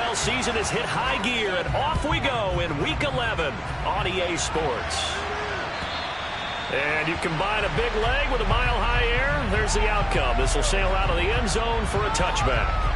NFL season has hit high gear, and off we go in Week 11 on EA Sports. And you combine a big leg with a mile-high air, there's the outcome. This will sail out of the end zone for a touchback.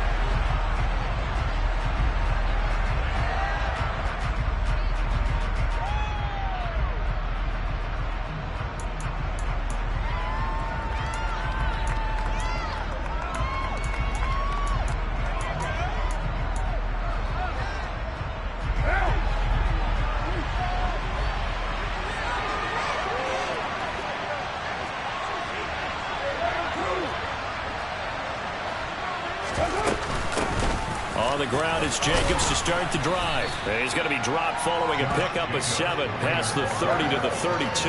On the ground, it's Jacobs to start the drive. He's going to be dropped following a pickup of 7 past the 30 to the 32.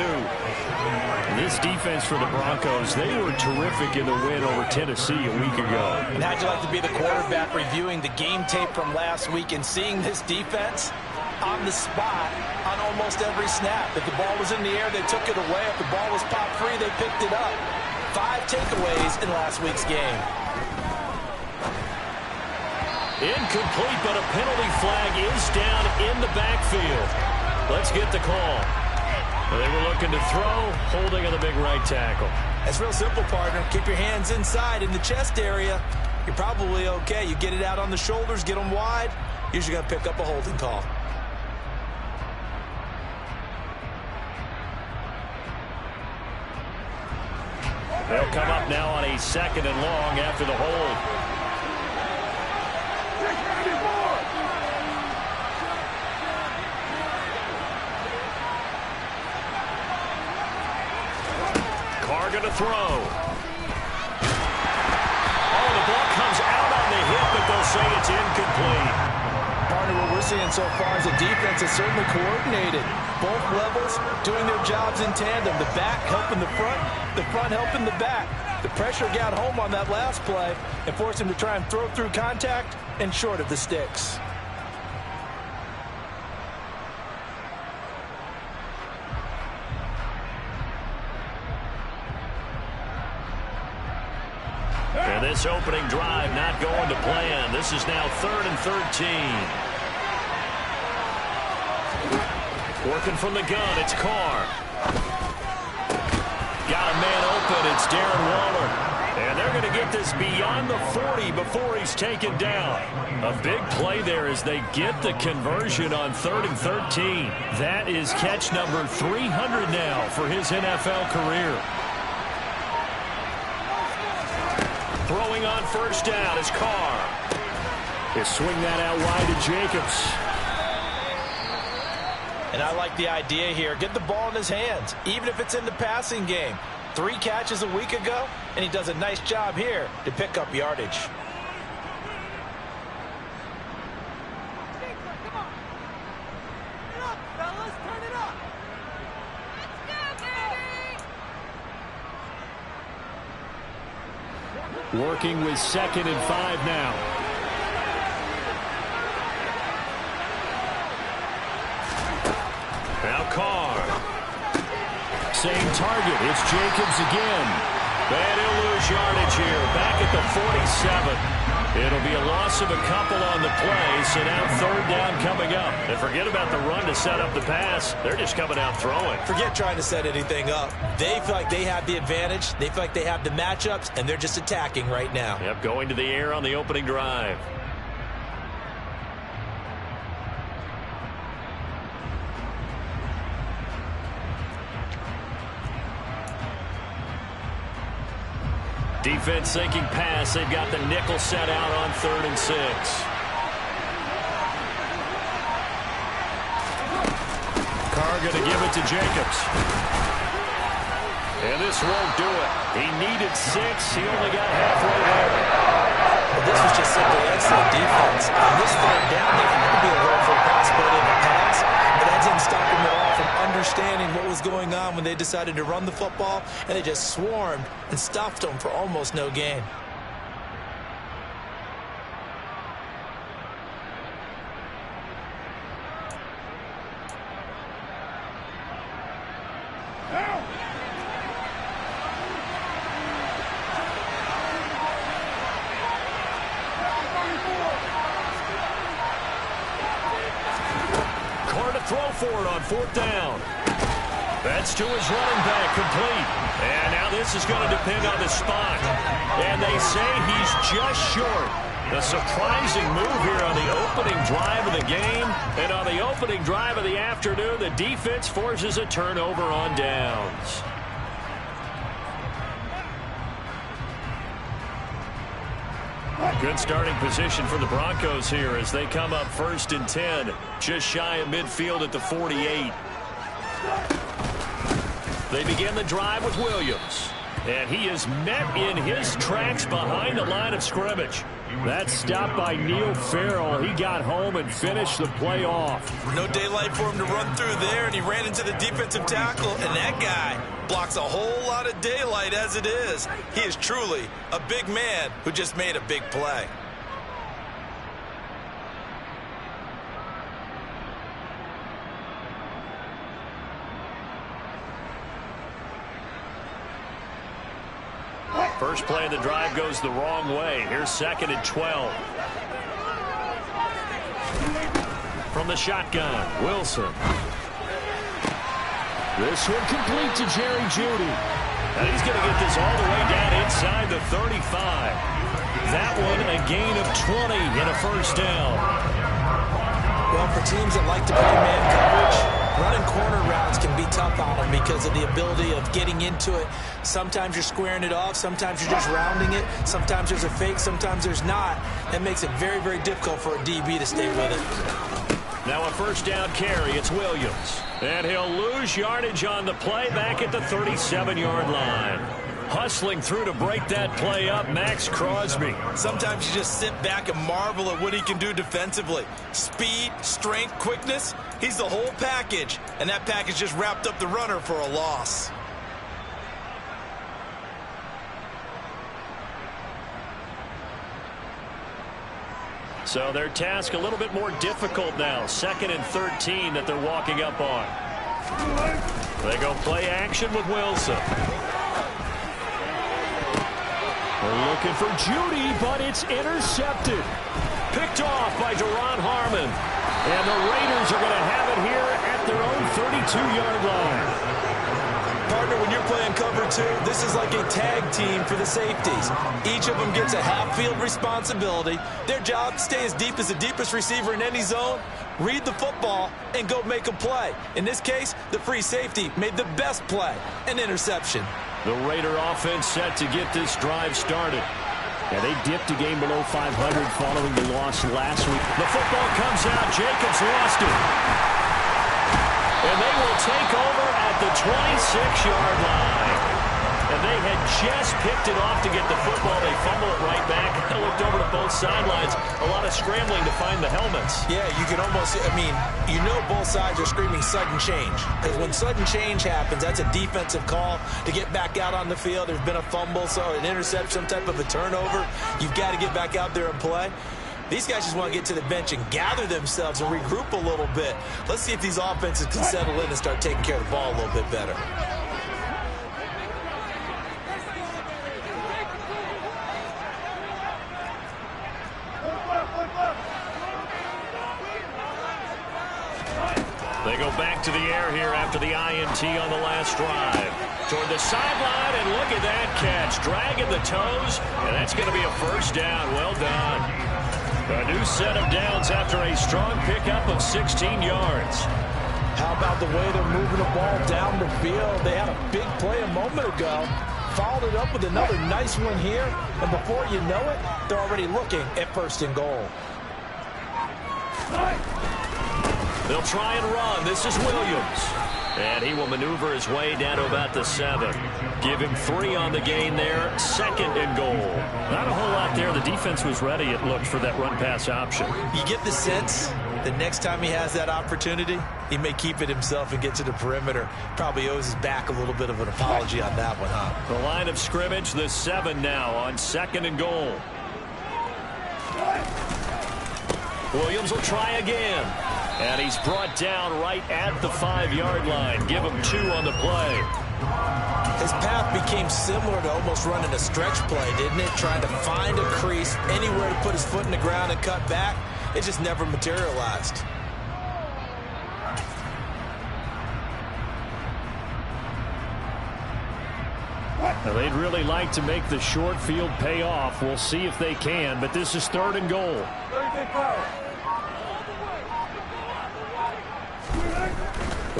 This defense for the Broncos, they were terrific in the win over Tennessee a week ago. And how'd you like to be the quarterback reviewing the game tape from last week and seeing this defense on the spot on almost every snap? If the ball was in the air, they took it away. If the ball was popped free, they picked it up. 5 takeaways in last week's game. Incomplete, but a penalty flag is down in the backfield. Let's get the call. They were looking to throw, holding on the big right tackle. That's real simple, partner. Keep your hands inside in the chest area. You're probably okay. You get it out on the shoulders, get them wide. Usually going to pick up a holding call. They'll come up now on a 2nd and long after the hold. Going to throw. Oh, the ball comes out on the hit, but they'll say it's incomplete. Partner, what we're seeing so far is the defense is certainly coordinated. Both levels doing their jobs in tandem. The back helping the front helping the back. The pressure got home on that last play and forced him to try and throw through contact and short of the sticks. And this opening drive not going to plan. This is now 3rd and 13. Working from the gun, it's Carr. Got a man open, it's Darren Waller. And they're going to get this beyond the 40 before he's taken down. A big play there as they get the conversion on 3rd and 13. That is catch number 300 now for his NFL career. Throwing on 1st down is Carr. They swing that out wide to Jacobs. And I like the idea here. Get the ball in his hands, even if it's in the passing game. 3 catches a week ago, and he does a nice job here to pick up yardage. Working with 2nd and 5 now. Now Carr. Same target. It's Jacobs again. And he'll lose yardage here. Back at the 47. It'll be a loss of a couple on the play, so now 3rd down coming up. And forget about the run to set up the pass. They're just coming out throwing. Forget trying to set anything up. They feel like they have the advantage. They feel like they have the matchups, and they're just attacking right now. Yep, going to the air on the opening drive. Defense thinking pass. They've got the nickel set out on 3rd and 6. Carr going to give it to Jacobs. And this won't do it. He needed 6. He only got halfway there. Well, this was just simply excellent defense. On this 3rd down, they can be a little for a possibility of a pass, but that didn't stop them at all from understanding what was going on when they decided to run the football, and they just swarmed and stuffed them for almost no gain. for it on 4th down. That's to his running back, complete. And now this is going to depend on the spot. And they say he's just short. A surprising move here on the opening drive of the game. And on the opening drive of the afternoon, the defense forces a turnover on downs. Good starting position for the Broncos here as they come up 1st and 10. Just shy of midfield at the 48. They begin the drive with Williams. And he is met in his tracks behind the line of scrimmage. That stop by Neil Farrell. He got home and finished the play off. No daylight for him to run through there, and he ran into the defensive tackle, and that guy blocks a whole lot of daylight as it is. He is truly a big man who just made a big play. First play of the drive goes the wrong way. Here's 2nd and 12. From the shotgun, Wilson. This one complete to Jerry Jeudy. And he's going to get this all the way down inside the 35. That one a gain of 20 and a 1st down. Well, for teams that like to play man coverage, running corner routes can be tough on them because of the ability of getting into it. Sometimes you're squaring it off. Sometimes you're just rounding it. Sometimes there's a fake. Sometimes there's not. That makes it very, very difficult for a DB to stay with it. Now a 1st down carry. It's Williams. And he'll lose yardage on the play back at the 37-yard line. Hustling through to break that play up, Max Crosby. Sometimes you just sit back and marvel at what he can do defensively. Speed, strength, quickness. He's the whole package. And that package just wrapped up the runner for a loss. So their task a little bit more difficult now. 2nd and 13 that they're walking up on. They go play action with Wilson. They're looking for Jeudy, but it's intercepted. Picked off by Duron Harmon. And the Raiders are going to have it here at their own 32-yard line. Partner, when you're playing cover 2, this is like a tag team for the safeties. Each of them gets a half-field responsibility. Their job, stay as deep as the deepest receiver in any zone, read the football, and go make a play. In this case, the free safety made the best play, an interception. The Raider offense set to get this drive started. And they dipped a game below 500 following the loss last week. The football comes out. Jacobs lost it. And they will take over at the 26-yard line. And they had just picked it off to get the football. They fumble it right back. I looked over to both sidelines. A lot of scrambling to find the helmets. Yeah, you can almost, you know both sides are screaming sudden change. Because when sudden change happens, that's a defensive call to get back out on the field. There's been a fumble, so an interception, some type of a turnover. You've got to get back out there and play. These guys just want to get to the bench and gather themselves and regroup a little bit. Let's see if these offenses can settle in and start taking care of the ball a little bit better. They go back to the air here after the INT on the last drive. Toward the sideline, and look at that catch. Dragging the toes, and that's going to be a 1st down. Well done. A new set of downs after a strong pickup of 16 yards. How about the way they're moving the ball down the field? They had a big play a moment ago. Followed it up with another nice one here. And before you know it, they're already looking at 1st and goal. They'll try and run. This is Williams. And he will maneuver his way down to about the 7. Give him 3 on the gain there. 2nd and goal. Not a whole lot there. The defense was ready, it looked, for that run-pass option. You get the sense that next time he has that opportunity, he may keep it himself and get to the perimeter. Probably owes his back a little bit of an apology on that one, huh? The line of scrimmage, the 7 now on 2nd and goal. Williams will try again. And he's brought down right at the 5-yard line. Give him 2 on the play. His path became similar to almost running a stretch play, didn't it? Trying to find a crease, anywhere to put his foot in the ground and cut back. It just never materialized. Now, they'd really like to make the short field pay off. We'll see if they can, but this is 3rd and goal.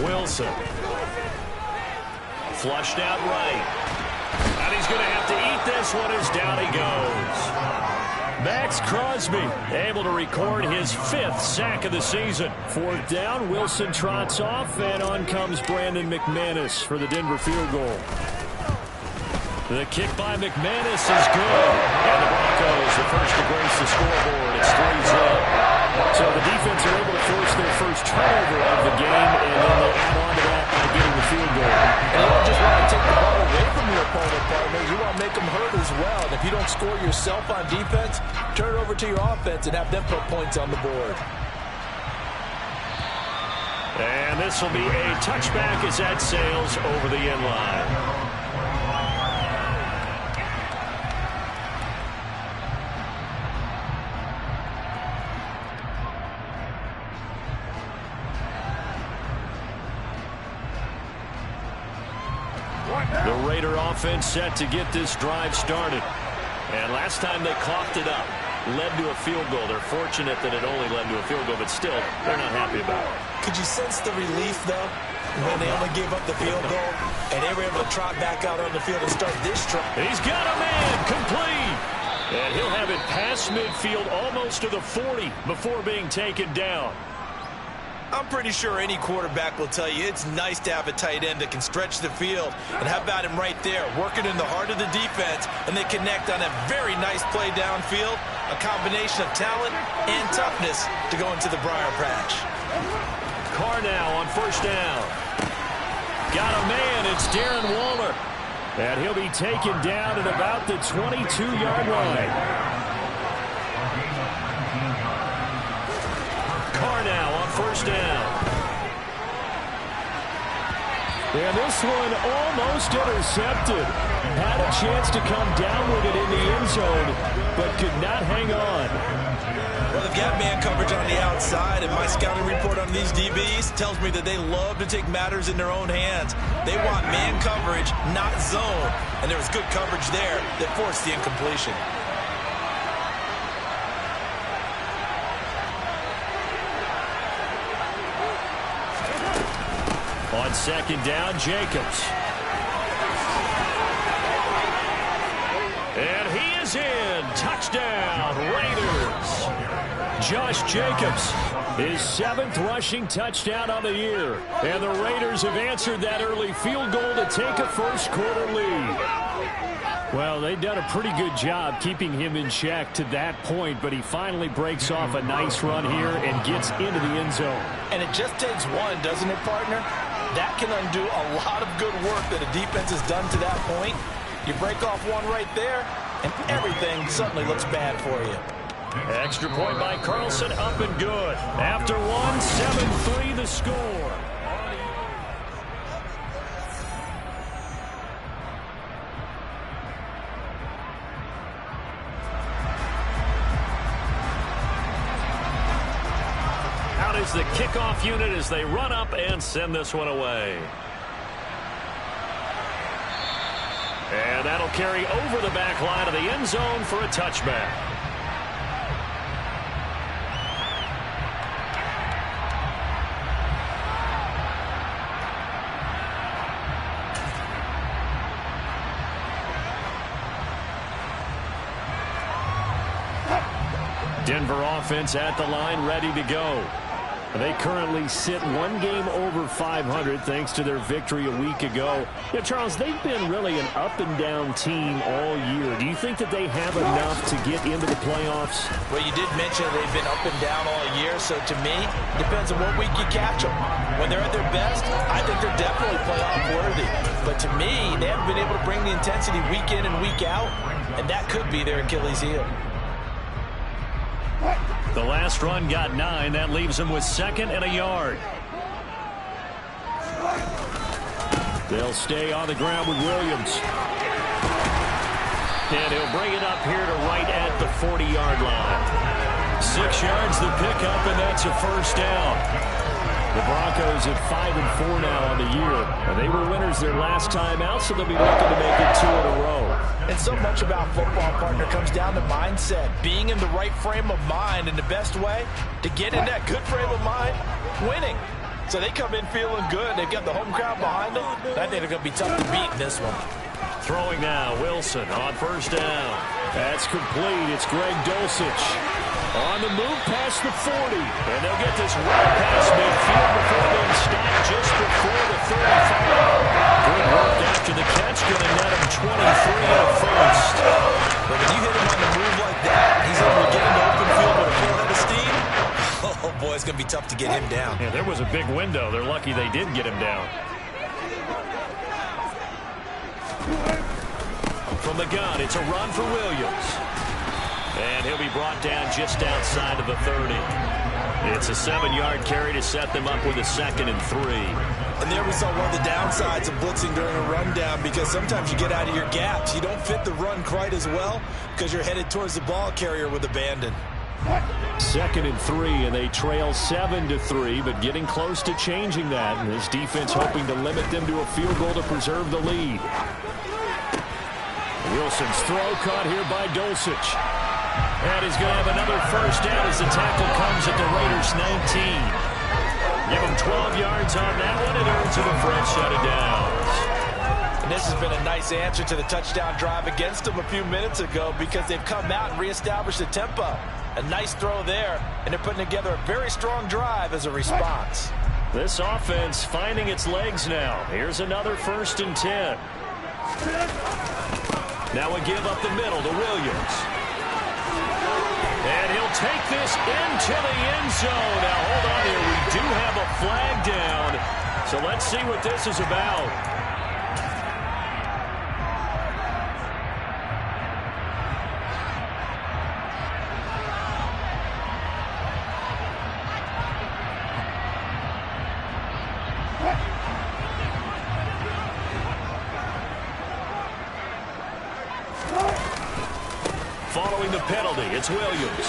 Wilson. Flushed out right. And he's going to have to eat this one as down he goes. Max Crosby able to record his 5th sack of the season. 4th down, Wilson trots off, and on comes Brandon McManus for the Denver field goal. The kick by McManus is good. And the Broncos, the first to grace the scoreboard. It's 3-0. So the defense are able to force their first turnover of the game, and then they'll add on to that by getting the field goal. And you don't just want to take the ball away from your opponent, partners. You want to make them hurt as well. And if you don't score yourself on defense, turn it over to your offense and have them put points on the board. And this will be a touchback as that sails over the end line. The Raider offense set to get this drive started. And last time they coughed it up, led to a field goal. They're fortunate that it only led to a field goal, but still, they're not happy about it. Could you sense the relief, though, when they only gave up the field goal and they were able to trot back out on the field and start this drive? He's got a man, complete. And he'll have it past midfield almost to the 40 before being taken down. I'm pretty sure any quarterback will tell you it's nice to have a tight end that can stretch the field. And how about him right there, working in the heart of the defense, and they connect on a very nice play downfield, a combination of talent and toughness to go into the briar patch. Carr now on 1st down. Got a man, it's Darren Waller. And he'll be taken down at about the 22-yard line. Carr now on 1st down. And this one almost intercepted. Had a chance to come down with it in the end zone, but could not hang on. Well, they've got man coverage on the outside, and my scouting report on these DBs tells me that they love to take matters in their own hands. They want man coverage, not zone. And there was good coverage there that forced the incompletion. On 2nd down, Jacobs. And he is in. Touchdown, Raiders. Josh Jacobs, his 7th rushing touchdown on the year. And the Raiders have answered that early field goal to take a first-quarter lead. Well, they've done a pretty good job keeping him in check to that point, but he finally breaks off a nice run here and gets into the end zone. And it just takes one, doesn't it, partner? That can undo a lot of good work that a defense has done to that point. You break off one right there, and everything suddenly looks bad for you. Extra point by Carlson, up and good. After one, 7-3 the score. Out is the kickoff unit as they run up and send this one away. And that'll carry over the back line of the end zone for a touchback. Denver offense at the line, ready to go. They currently sit one game over 500 thanks to their victory a week ago. Yeah, Charles, they've been really an up-and-down team all year. Do you think that they have enough to get into the playoffs? Well, you did mention they've been up and down all year, so to me, it depends on what week you catch them. When they're at their best, I think they're definitely playoff-worthy. But to me, they haven't been able to bring the intensity week in and week out, and that could be their Achilles heel. The last run got 9. That leaves them with 2nd and a yard. They'll stay on the ground with Williams. And he'll bring it up here to right at the 40-yard line. 6 yards the pickup, and that's a first down. The Broncos at 5-4 now on the year. And they were winners their last time out, so they'll be looking to make it 2 in a row. And so much about football, partner, comes down to mindset. Being in the right frame of mind, and the best way to get in that good frame of mind, winning. So they come in feeling good. They've got the home crowd behind them. I think they're going to be tough to beat in this one. Throwing now, Wilson on first down. That's complete. It's Greg Dulcich. On the move past the 40. And they'll get this right past midfield before being stopped just before the 35. Good work after the catch. Going to net him 23 and a first. But when you hit him on the move like that, he's able to get into open field with a full head of steam. Oh, boy, it's going to be tough to get him down. Yeah, there was a big window. They're lucky they did get him down. From the gun, it's a run for Williams. And he'll be brought down just outside of the 30. It's a 7-yard carry to set them up with a 2nd and 3. And there we saw one of the downsides of blitzing during a rundown, because sometimes you get out of your gaps. You don't fit the run quite as well because you're headed towards the ball carrier with abandon. 2nd and 3, and they trail 7-3, but getting close to changing that. And this defense hoping to limit them to a field goal to preserve the lead. Wilson's throw caught here by Dulcich. And he's going to have another first down as the tackle comes at the Raiders' 19. Give him 12 yards on that one, and earns him a fresh set of downs. And this has been a nice answer to the touchdown drive against them a few minutes ago, because they've come out and reestablished the tempo. A nice throw there, and they're putting together a very strong drive as a response. This offense finding its legs now. Here's another 1st and 10. Now a give up the middle to Williams. And he'll take this into the end zone. Now, hold on here. We do have a flag down. So let's see what this is about. Following the penalty, it's Williams.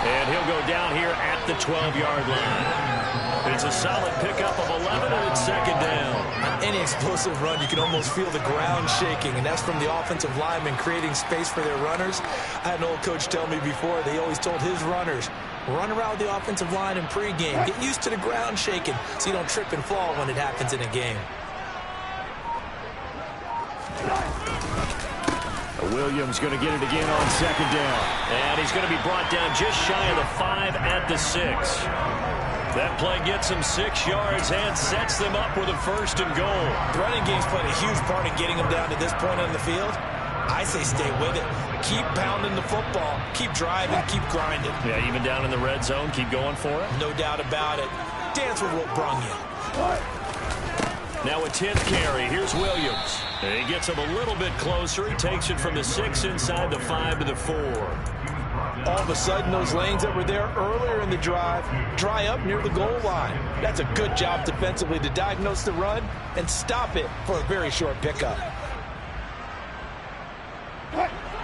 And he'll go down here at the 12-yard line. It's a solid pickup of 11, and it's 2nd down. On any explosive run, you can almost feel the ground shaking, and that's from the offensive linemen creating space for their runners. I had an old coach tell me before, they always told his runners, run around the offensive line in pregame. Get used to the ground shaking so you don't trip and fall when it happens in a game. Williams going to get it again on 2nd down. And he's going to be brought down just shy of the 5 at the 6. That play gets him 6 yards and sets them up with a 1st and goal. The running game's played a huge part in getting them down to this point on the field. I say stay with it. Keep pounding the football. Keep driving. Keep grinding. Yeah, even down in the red zone, keep going for it. No doubt about it. Dance with what brung you. Now a 10th carry. Here's Williams. And he gets him a little bit closer. He takes it from the 6 inside the 5 to the 4. All of a sudden, those lanes that were there earlier in the drive dry up near the goal line. That's a good job defensively to diagnose the run and stop it for a very short pickup.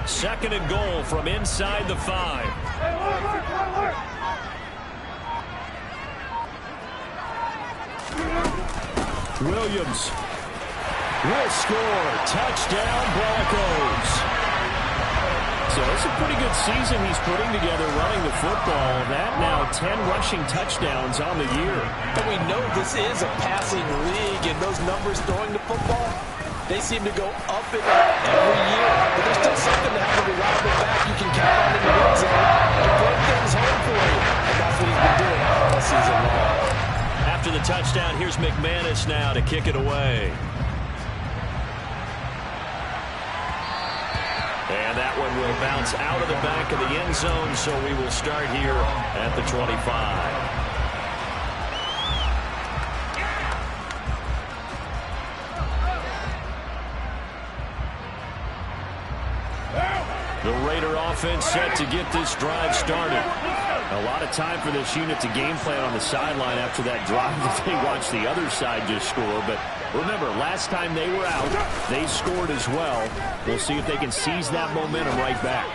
2nd and goal from inside the 5. Williams will score. Touchdown, Broncos. So it's a pretty good season he's putting together running the football. That now 10 rushing touchdowns on the year. And we know this is a passing league, and those numbers throwing the football, they seem to go up and up every year. But there's still something to have a reliable back you can count on in the red zone to bring things home for you. And that's what he's been doing all season long. After the touchdown, here's McManus now to kick it away. And that one will bounce out of the back of the end zone, so we will start here at the 25. The Raider offense set to get this drive started. A lot of time for this unit to game plan on the sideline after that drive that they watched the other side just score. But remember, last time they were out, they scored as well. We'll see if they can seize that momentum right back.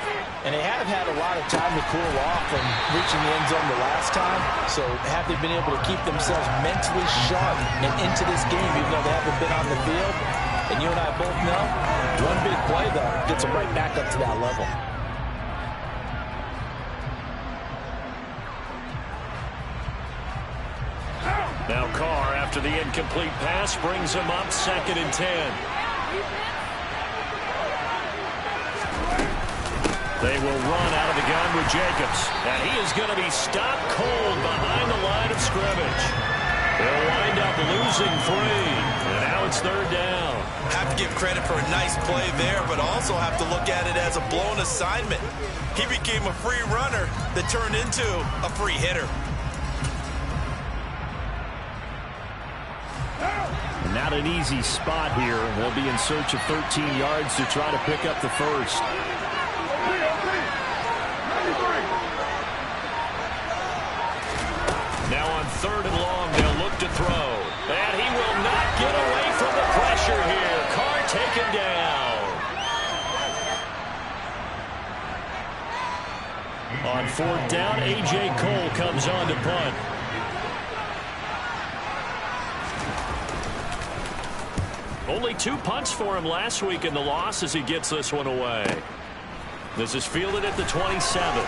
And they have had a lot of time to cool off from reaching the end zone the last time. So have they been able to keep themselves mentally sharp and into this game, even though they haven't been on the field? And you and I both know, one big play, though, gets them right back up to that level. Now Carr, after the incomplete pass, brings him up 2nd and 10. They will run out of the gun with Jacobs. And he is going to be stopped cold behind the line of scrimmage. They'll wind up losing 3. And now it's 3rd down. Have to give credit for a nice play there, but also have to look at it as a blown assignment. He became a free runner that turned into a free hitter. Not an easy spot here. We'll be in search of 13 yards to try to pick up the first. Now on 3rd and long, they'll look to throw. And he will not get away from the pressure here. Carr taken down. On 4th down, A.J. Cole comes on to punt. Only 2 punts for him last week in the loss as he gets this one away. This is fielded at the 27.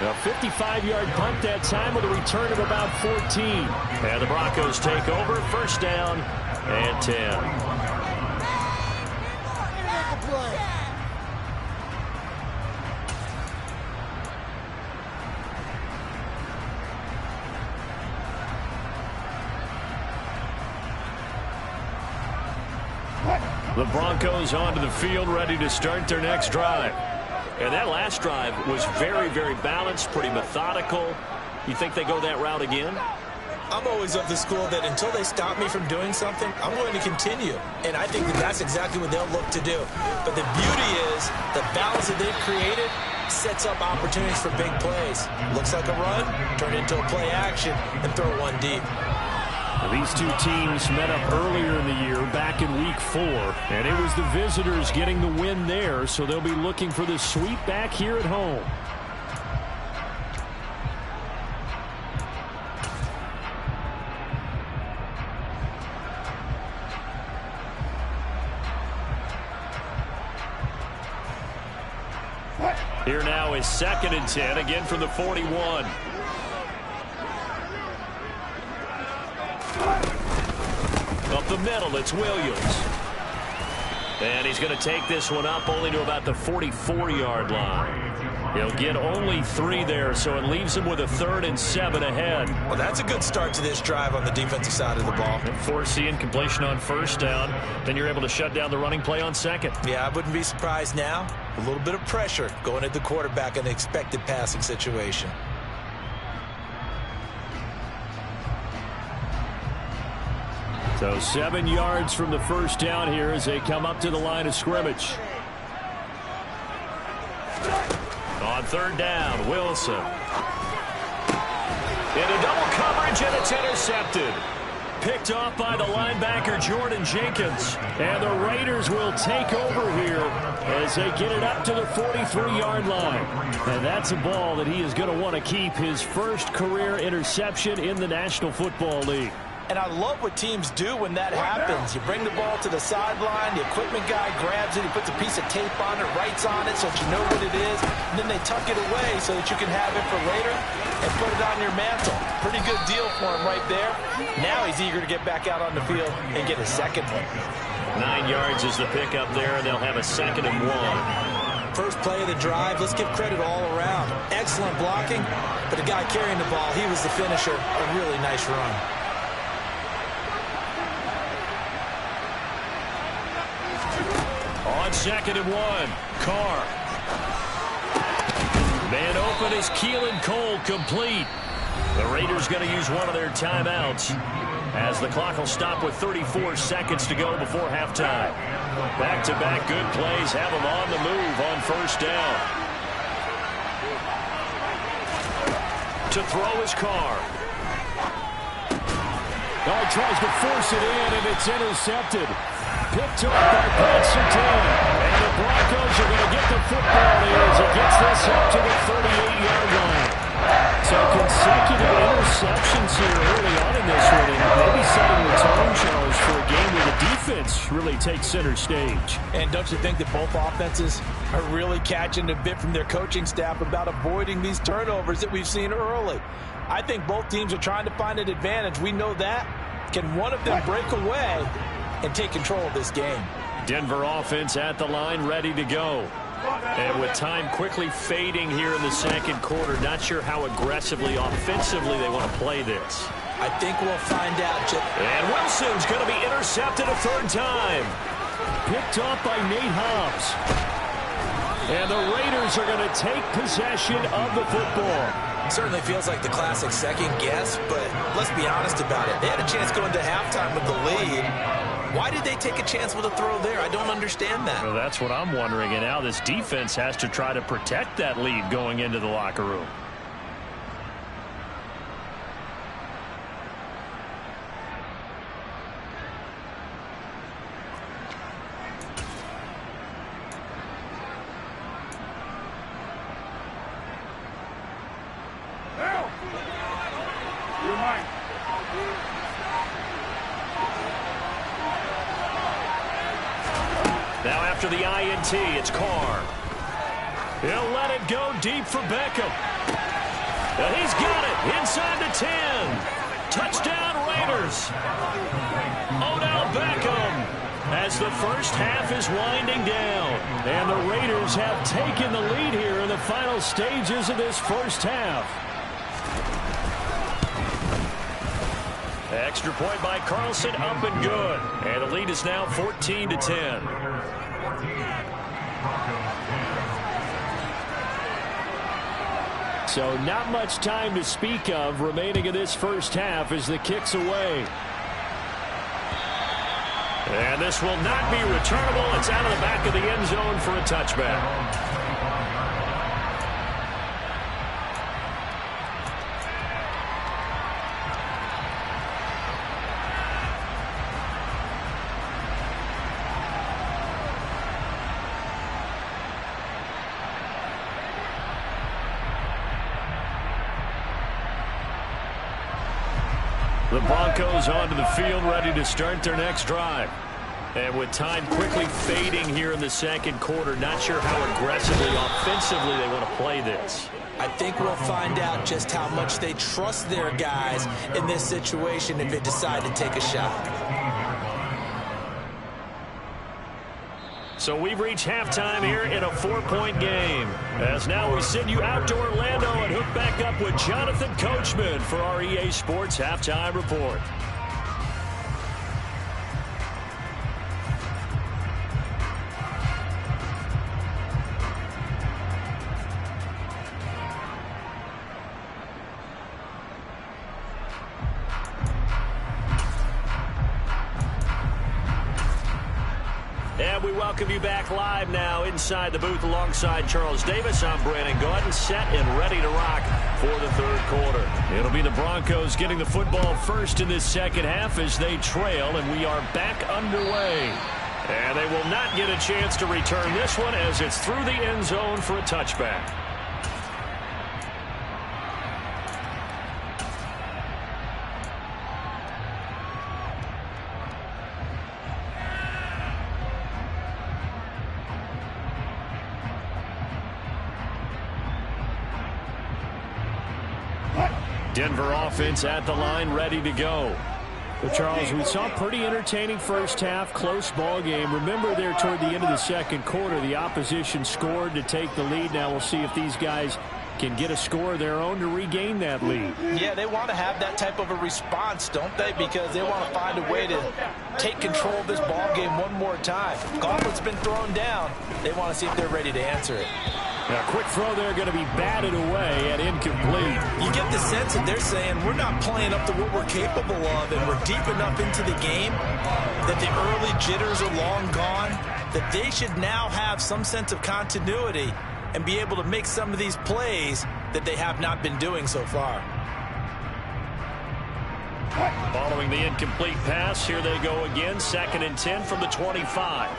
A 55-yard punt that time with a return of about 14. And the Broncos take over, 1st down and 10. The Broncos onto the field, ready to start their next drive. And that last drive was very, very balanced, pretty methodical. You think they go that route again? I'm always of the school that until they stop me from doing something, I'm going to continue. And I think that that's exactly what they'll look to do. But the beauty is the balance that they've created sets up opportunities for big plays. Looks like a run, turn into a play action, and throw one deep. These two teams met up earlier in the year, back in week 4, and it was the visitors getting the win there, so they'll be looking for the sweep back here at home. Here now is 2nd and 10, again from the 41. Up the middle, it's Williams. And he's going to take this one up only to about the 44-yard line. He'll get only 3 there, so it leaves him with a 3rd and 7 ahead. Well, that's a good start to this drive on the defensive side of the ball. Force the incompletion on 1st down. Then you're able to shut down the running play on 2nd. Yeah, I wouldn't be surprised now. A little bit of pressure going at the quarterback in the expected passing situation. So 7 yards from the 1st down here as they come up to the line of scrimmage. On 3rd down, Wilson. Into double coverage, and it's intercepted. Picked off by the linebacker, Jordan Jenkins. And the Raiders will take over here as they get it up to the 43-yard line. And that's a ball that he is going to want to keep, his first career interception in the National Football League. And I love what teams do when that happens. You bring the ball to the sideline, the equipment guy grabs it, he puts a piece of tape on it, writes on it so that you know what it is, and then they tuck it away so that you can have it for later and put it on your mantle. Pretty good deal for him right there. Now he's eager to get back out on the field and get a second one. 9 yards is the pickup there, and they'll have a 2nd and 1. First play of the drive, let's give credit all around. Excellent blocking, but the guy carrying the ball, he was the finisher. A really nice run. On 2nd and 1, Carr. Man open is Keelan Cole, complete. The Raiders going to use one of their timeouts as the clock will stop with 34 seconds to go before halftime. Back-to-back good plays have them on the move on 1st down. To throw is Carr. Oh, he tries to force it in, and it's intercepted. picked off by Pat Surtain. And the Broncos are going to get the football here as he gets this up to the 38-yard line. So consecutive interceptions here early on in this one, and maybe setting the tone, Charles, for a game where the defense really takes center stage. And don't you think that both offenses are really catching a bit from their coaching staff about avoiding these turnovers that we've seen early? I think both teams are trying to find an advantage. We know that. Can one of them break away and take control of this game? Denver offense at the line, ready to go. And with time quickly fading here in the second quarter, not sure how aggressively, offensively they want to play this. I think we'll find out. And Wilson's going to be intercepted a third time. Picked off by Nate Hobbs. And the Raiders are going to take possession of the football. It certainly feels like the classic second guess, but let's be honest about it. They had a chance going to halftime with the lead. Why did they take a chance with a throw there? I don't understand that. Well, that's what I'm wondering. And now this defense has to try to protect that lead going into the locker room. Now after the INT, it's Carr. He'll let it go deep for Beckham. And he's got it inside the 10. Touchdown Raiders. Odell Beckham as the first half is winding down. And the Raiders have taken the lead here in the final stages of this first half. Extra point by Carlson, up and good. And the lead is now 14-10. So not much time to speak of remaining in this first half as the kick's away. And this will not be returnable. It's out of the back of the end zone for a touchback. The Broncos onto the field, ready to start their next drive. And with time quickly fading here in the second quarter, not sure how aggressively, offensively they want to play this. I think we'll find out just how much they trust their guys in this situation if they decide to take a shot. So we've reached halftime here in a 4-point game. As now we send you out to Orlando and hook back up with Jonathan Coachman for our EA Sports Halftime Report. And we welcome you back live now inside the booth alongside Charles Davis. I'm Brandon Gaudin, set and ready to rock for the third quarter. It'll be the Broncos getting the football first in this second half as they trail, and we are back underway. And they will not get a chance to return this one as it's through the end zone for a touchback. Denver offense at the line, ready to go. Well, Charles, we saw a pretty entertaining first half, close ball game. Remember there toward the end of the second quarter, the opposition scored to take the lead. Now we'll see if these guys can get a score of their own to regain that lead. Yeah, they want to have that type of a response, don't they? Because they want to find a way to take control of this ball game one more time. Gauntlet's been thrown down. They want to see if they're ready to answer it. Now, quick throw there, going to be batted away and incomplete. You get the sense that they're saying we're not playing up to what we're capable of, and we're deep enough into the game that the early jitters are long gone, that they should now have some sense of continuity and be able to make some of these plays that they have not been doing so far. Following the incomplete pass, here they go again. 2nd and 10 from the 25.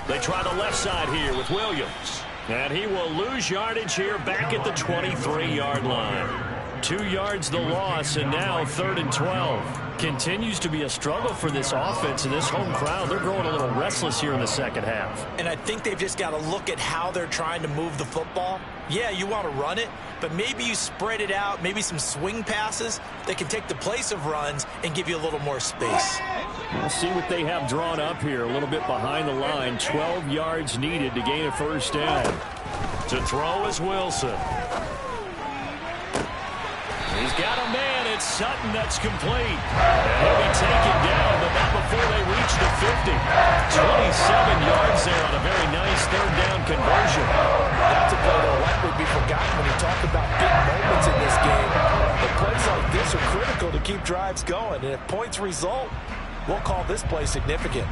They try the left side here with Williams. And he will lose yardage here back at the 23-yard line. 2 yards the loss, and now 3rd and 12. Continues to be a struggle for this offense and this home crowd. They're growing a little restless here in the second half. And I think they've just got to look at how they're trying to move the football. Yeah, you want to run it, but maybe you spread it out, maybe some swing passes that can take the place of runs and give you a little more space. We'll see what they have drawn up here. A little bit behind the line. 12 yards needed to gain a 1st down. To throw is Wilson. He's got a man. It's Sutton that's complete. And he'll be taken down, but not before they reach the 50. 27 yards there on a very nice 3rd down conversion. That's a play that will likely be forgotten when you talk about big moments in this game. But plays like this are critical to keep drives going. And if points result, we'll call this play significant.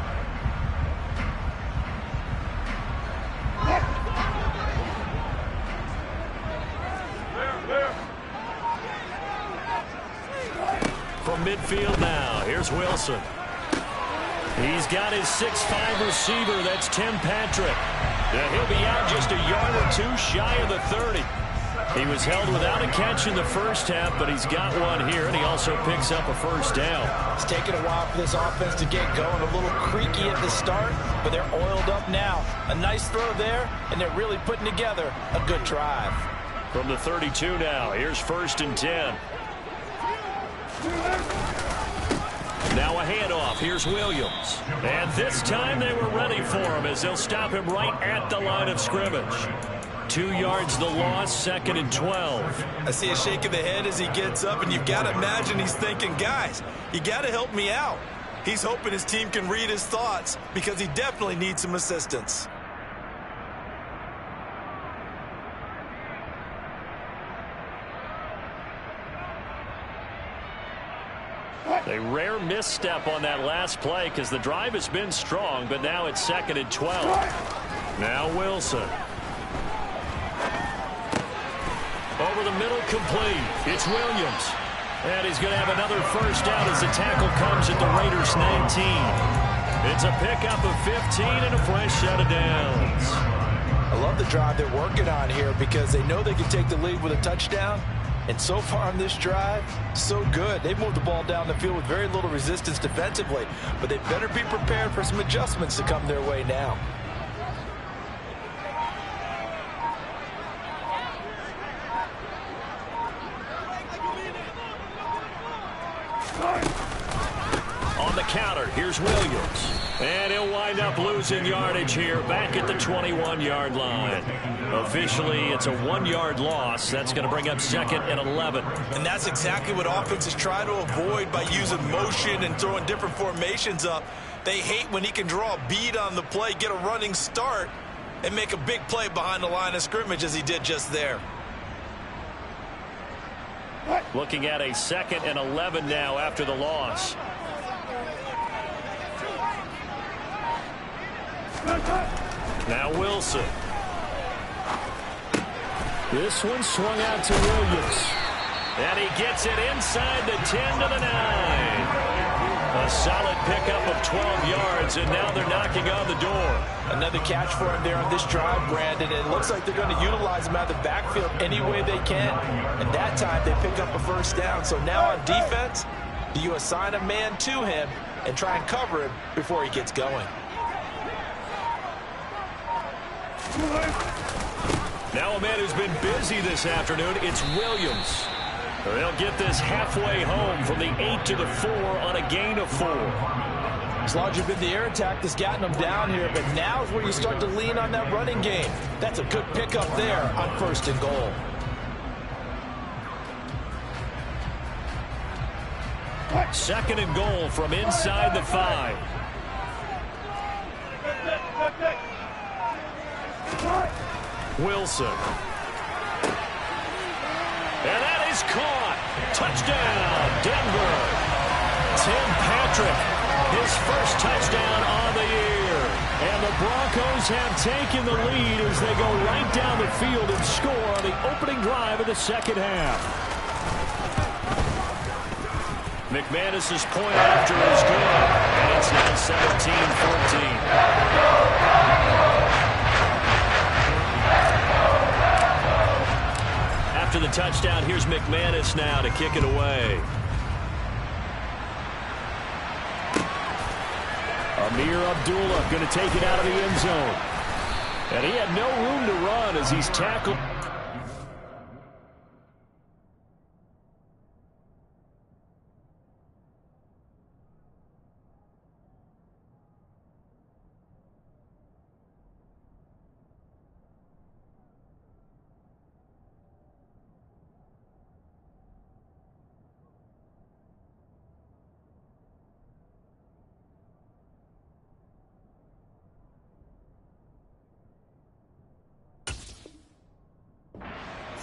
From midfield now, here's Wilson. He's got his 6'5" receiver, that's Tim Patrick. And he'll be out just a yard or 2 shy of the 30. He was held without a catch in the first half, but he's got one here, and he also picks up a 1st down. It's taken a while for this offense to get going. A little creaky at the start, but they're oiled up now. A nice throw there, and they're really putting together a good drive. From the 32 now, here's 1st and 10. Now a handoff. Here's Williams. And this time they were ready for him as they'll stop him right at the line of scrimmage. 2 yards the loss, 2nd and 12. I see a shake of the head as he gets up, and you've got to imagine he's thinking, guys, you got to help me out. He's hoping his team can read his thoughts because he definitely needs some assistance. A rare misstep on that last play because the drive has been strong, but now it's 2nd and 12. Now Wilson. Over the middle, complete. It's Williams. And he's going to have another 1st down as the tackle comes at the Raiders' 19. It's a pickup of 15 and a fresh set of downs. I love the drive they're working on here because they know they can take the lead with a touchdown. And so far on this drive, so good. They've moved the ball down the field with very little resistance defensively, but they better be prepared for some adjustments to come their way now. On the counter, here's Williams. And he'll wind up losing yardage here back at the 21-yard line. Officially, it's a 1-yard loss. That's going to bring up 2nd and 11. And that's exactly what offenses try to avoid by using motion and throwing different formations up. They hate when he can draw a bead on the play, get a running start, and make a big play behind the line of scrimmage as he did just there. Looking at a 2nd and 11 now after the loss. Now Wilson. This one swung out to Williams. And he gets it inside the 10 to the 9. A solid pickup of 12 yards, and now they're knocking on the door. Another catch for him there on this drive, Brandon. It looks like they're going to utilize him out of the backfield any way they can. And that time they pick up a 1st down. So now on defense, do you assign a man to him and try and cover him before he gets going? Now a man who's been busy this afternoon, it's Williams. They'll get this halfway home from the 8 to the 4 on a gain of 4. It's largely been the air attack that's gotten them down here, but now is where you start to lean on that running game. That's a good pickup there on 1st and goal. Second and goal from inside the 5. Wilson. And that is caught. Touchdown, Denver. Tim Patrick, his first touchdown on the year. And the Broncos have taken the lead as they go right down the field and score on the opening drive of the second half. McManus's point after is good, and it's now 17-14. After the touchdown, here's McManus now to kick it away. Amir Abdullah going to take it out of the end zone. And he had no room to run as he's tackled.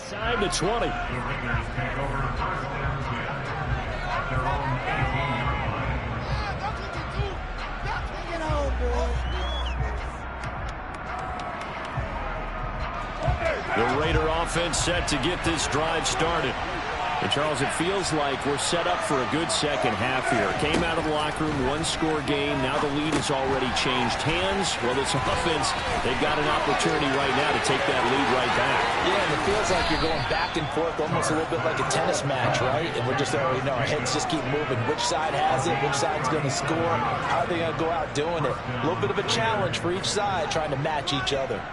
Side to 20. The Raider offense set to get this drive started. And Charles, it feels like we're set up for a good second half here. Came out of the locker room, one-score game. Now the lead has already changed hands. Well, this offense, they've got an opportunity right now to take that lead right back. Yeah, and it feels like you're going back and forth almost a little bit like a tennis match, right? And we're just already know our heads just keep moving. Which side has it? Which side's going to score? How are they going to go out doing it? A little bit of a challenge for each side trying to match each other.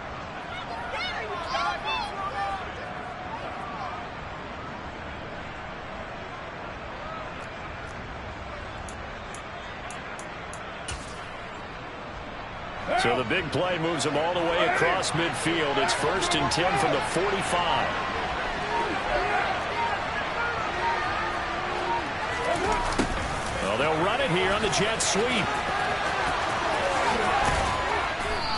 So the big play moves them all the way across midfield. It's 1st and 10 from the 45. Well, they'll run it here on the jet sweep.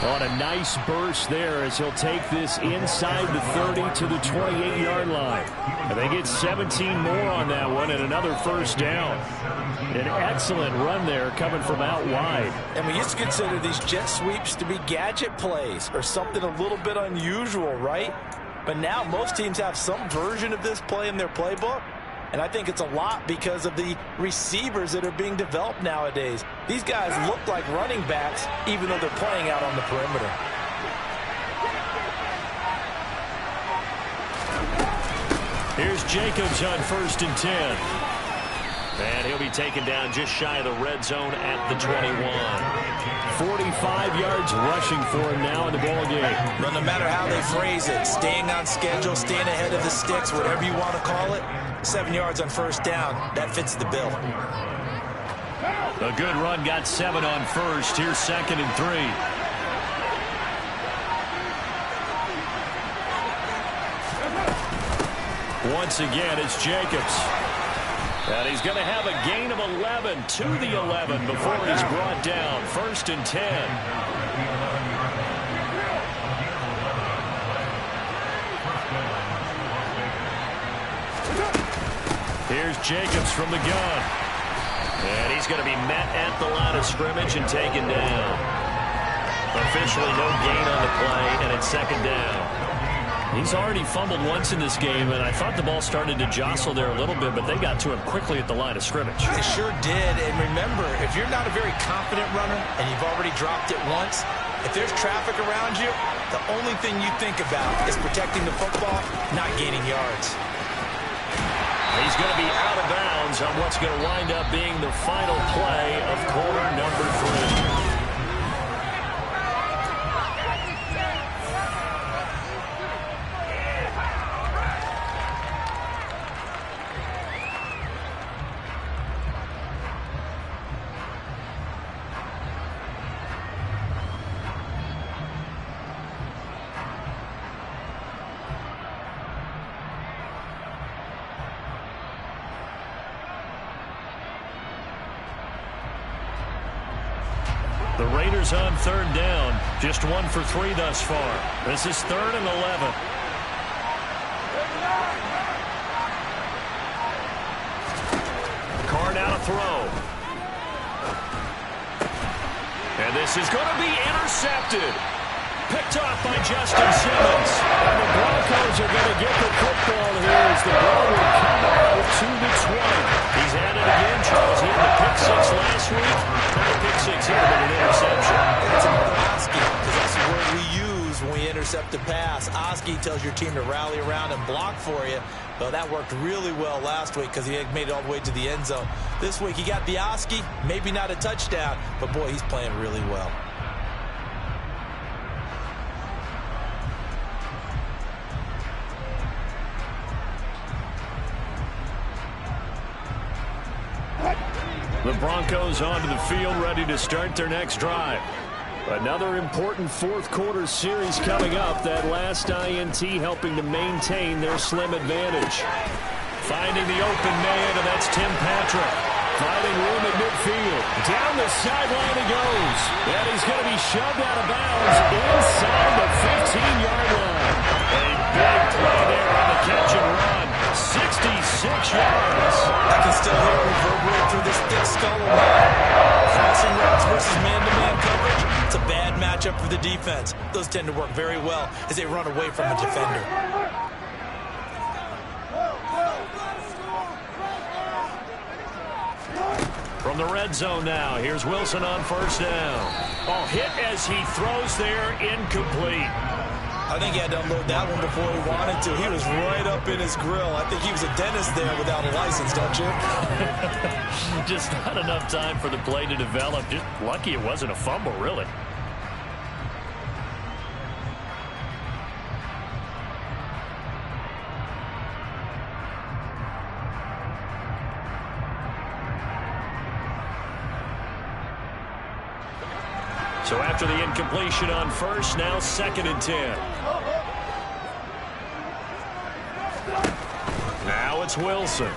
On a nice burst there as he'll take this inside the 30 to the 28-yard line. And they get 17 more on that one and another first down. An excellent run there coming from out wide. And we used to consider these jet sweeps to be gadget plays or something a little bit unusual, right? But now most teams have some version of this play in their playbook. And I think it's a lot because of the receivers that are being developed nowadays. These guys look like running backs even though they're playing out on the perimeter. Here's Jacobs on 1st and 10. And he'll be taken down just shy of the red zone at the 21. 45 yards rushing for him now in the ball game. But no matter how they phrase it, staying on schedule, staying ahead of the sticks, whatever you want to call it, 7 yards on first down, that fits the bill. A good run, got 7 on first. Here's 2nd and 3. Once again, it's Jacobs. And he's going to have a gain of 11 to the 11 before he's brought down. 1st and 10. Here's Jacobs from the gun. And he's going to be met at the line of scrimmage and taken down. Officially no gain on the play, and it's 2nd down. He's already fumbled once in this game, and I thought the ball started to jostle there a little bit, but they got to him quickly at the line of scrimmage. They sure did, and remember, if you're not a very confident runner and you've already dropped it once, if there's traffic around you, the only thing you think about is protecting the football, not gaining yards. He's going to be out of bounds on what's going to wind up being the final play of quarter number 3. The Raiders on 3rd down. Just 1 for 3 thus far. This is 3rd and 11. Carr now to throw. And this is going to be intercepted. Picked off by Justin Simmons. And the Broncos are going to get the football here as the ball will come out to the 20. He's at it again. Tries in the pick six last week. Not a pick six here, but an interception. It's another Oski, because that's the word we use when we intercept a pass. Oski tells your team to rally around and block for you. Well, that worked really well last week because he had made it all the way to the end zone. This week he got the Oski, maybe not a touchdown, but boy, he's playing really well. The Broncos onto the field, ready to start their next drive. Another important fourth quarter series coming up. That last INT helping to maintain their slim advantage. Finding the open man, and that's Tim Patrick. Finding room at midfield. Down the sideline he goes. And he's going to be shoved out of bounds inside the 15-yard line. A big play there on the catch and run. 66 yards. I can still hear it reverberate through this thick skull of mine. Crossing routes versus man-to-man coverage. It's a bad matchup for the defense. Those tend to work very well as they run away from a defender. From the red zone now, here's Wilson on first down. Oh, hit as he throws there, incomplete. I think he had to unload that one before he wanted to. He was right up in his grill. I think he was a dentist there without a license, don't you? Just not enough time for the play to develop. Just lucky it wasn't a fumble, really. So after the incompletion on first, now 2nd and 10. Now it's Wilson.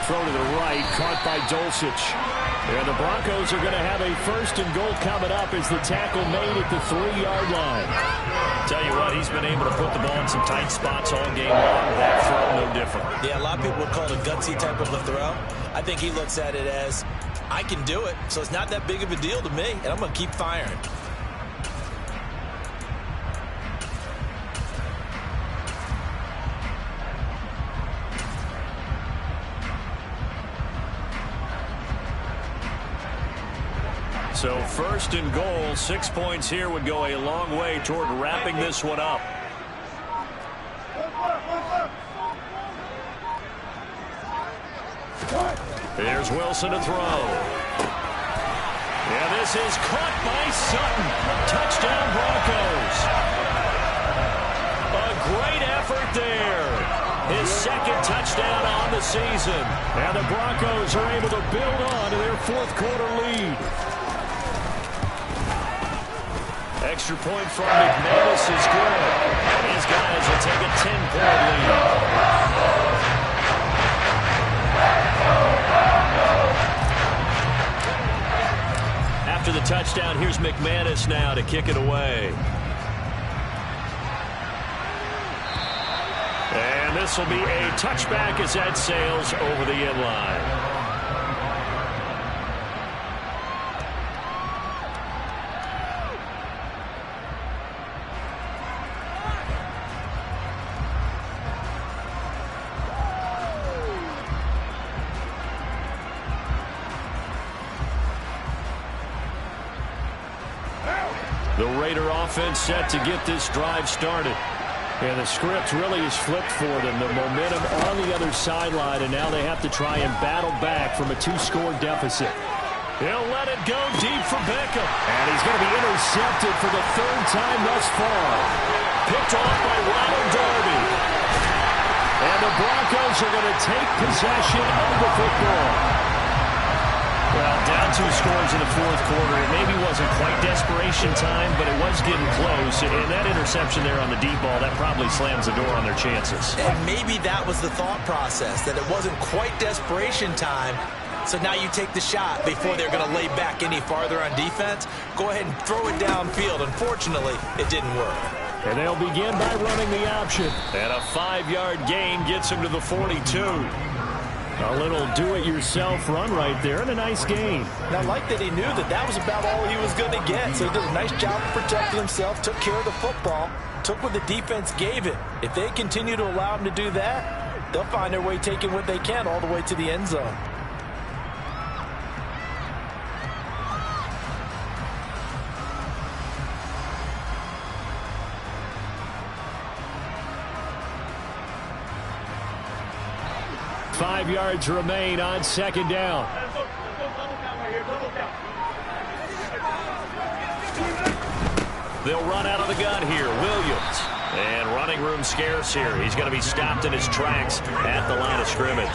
Throw to the right, caught by Dulcich. And the Broncos are going to have a 1st and goal coming up as the tackle made at the 3-yard line. Tell you what, he's been able to put the ball in some tight spots all game long. That throw, no different. Yeah, a lot of people would call it a gutsy type of a throw. I think he looks at it as, I can do it, so it's not that big of a deal to me, and I'm going to keep firing. So 1st and goal, 6 points here would go a long way toward wrapping this one up. Here's Wilson to throw. Yeah, this is caught by Sutton. Touchdown Broncos. A great effort there. His 2nd touchdown on the season. And the Broncos are able to build on to their 4th quarter lead. Extra point from McManus is good. And these guys will take a 10-point lead. After the touchdown, here's McManus now to kick it away. And this will be a touchback as that sails over the end line. The Raider offense set to get this drive started. And the script really is flipped for them. The momentum on the other sideline, and now they have to try and battle back from a 2-score deficit. He'll let it go deep for Beckham. And he's going to be intercepted for the 3rd time thus far. Picked off by Ronald Darby. And the Broncos are going to take possession of the football. Well, down 2 scores in the 4th quarter. It maybe wasn't quite desperation time, but it was getting close. And that interception there on the deep ball, that probably slams the door on their chances. And maybe that was the thought process, that it wasn't quite desperation time. So now you take the shot before they're going to lay back any farther on defense. Go ahead and throw it downfield. Unfortunately, it didn't work. And they'll begin by running the option. And a 5-yard gain gets him to the 42. A little do-it-yourself run right there, and a nice gain. And I like that he knew that that was about all he was going to get. So he did a nice job of protecting himself, took care of the football, took what the defense gave him. If they continue to allow him to do that, they'll find their way taking what they can all the way to the end zone. Five yards remain on second down. They'll run out of the gun here. Williams. And running room scarce here. He's going to be stopped in his tracks at the line of scrimmage.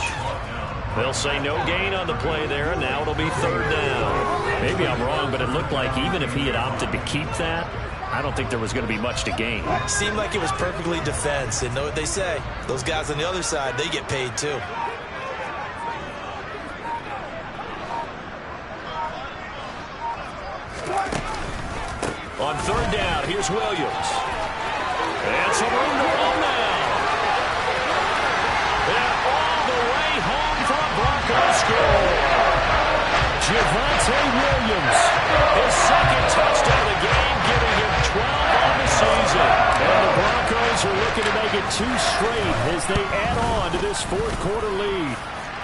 They'll say no gain on the play there, and now it'll be third down. Maybe I'm wrong, but it looked like even if he had opted to keep that, I don't think there was going to be much to gain. It seemed like it was perfectly defense. And know what they say? Those guys on the other side, they get paid too. On third down, here's Williams. And some room to run now. And all the way home for a Broncos score. Javonte Williams, his second touchdown of the game, giving him 12 on the season. And the Broncos are looking to make it 2 straight as they add on to this fourth quarter lead.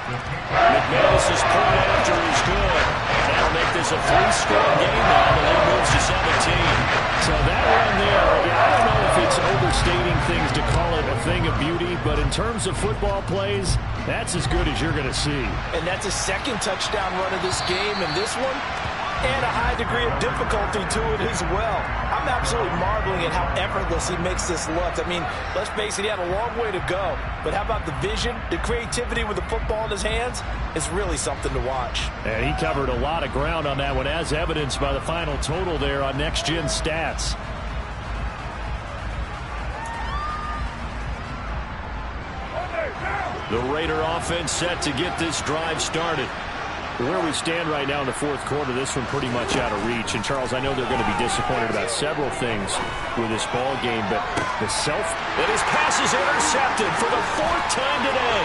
McManus's point after is good. That'll make this a 3-score game now. The lead moves to 17. So that run there, I don't know if it's overstating things to call it a thing of beauty, but in terms of football plays, that's as good as you're going to see. And that's a second touchdown run of this game, and this one, and a high degree of difficulty to it as well. I'm absolutely marveling at how effortless he makes this look. I mean, let's face it, he had a long way to go. But how about the vision, the creativity with the football in his hands? It's really something to watch. And he covered a lot of ground on that one, as evidenced by the final total there on Next Gen Stats. The Raider offense set to get this drive started. Where we stand right now in the fourth quarter, this one pretty much out of reach. And, Charles, I know they're going to be disappointed about several things with this ball game, but the and his pass is intercepted for the 4th time today.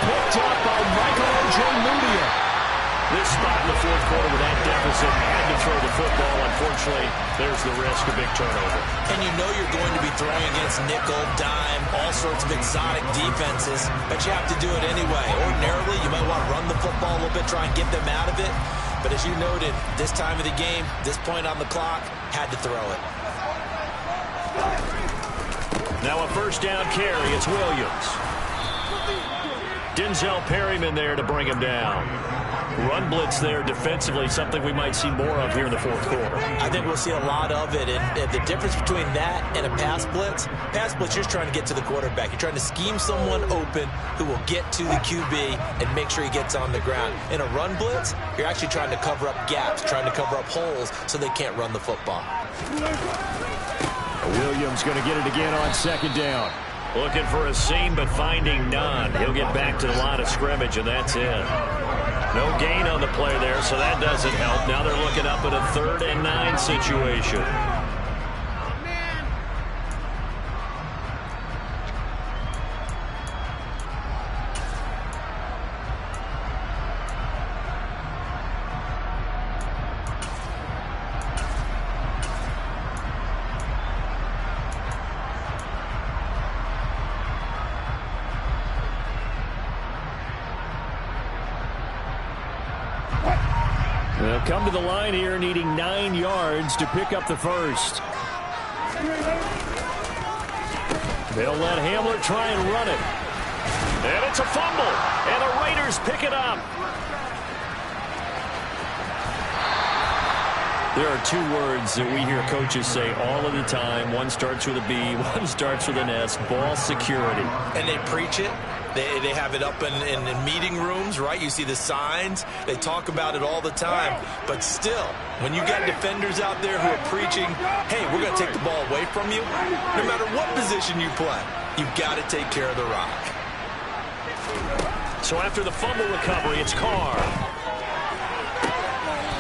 Picked up by Michael Ojemudia. This spot in the fourth quarter with that deficit, had to throw the football. Unfortunately, there's the risk of big turnover. And you know you're going to be throwing against nickel, dime, all sorts of exotic defenses, but you have to do it anyway. Ordinarily, you might want to run the football a little bit, try and get them out of it. But as you noted, this time of the game, this point on the clock, had to throw it. Now a first down carry. It's Williams. Denzel Perryman there to bring him down. Run blitz there defensively, something we might see more of here in the fourth quarter. I think we'll see a lot of it, and the difference between that and a pass blitz, you're just trying to get to the quarterback. You're trying to scheme someone open who will get to the QB and make sure he gets on the ground. In a run blitz, you're actually trying to cover up gaps, trying to cover up holes so they can't run the football. Williams going to get it again on second down. Looking for a seam, but finding none. He'll get back to the line of scrimmage, and that's it. No gain on the play there, so that doesn't help. Now they're looking up at a 3rd and 9 situation. They'll come to the line here needing 9 yards to pick up the first. They'll let Hamler try and run it. And it's a fumble. And the Raiders pick it up. There are 2 words that we hear coaches say all of the time. One starts with a B, one starts with an S. Ball security. And they preach it. They have it up in meeting rooms, right? You see the signs. They talk about it all the time. But still, when you got defenders out there who are preaching, hey, we're going to take the ball away from you, no matter what position you play, you've got to take care of the rock. So after the fumble recovery, it's Carr.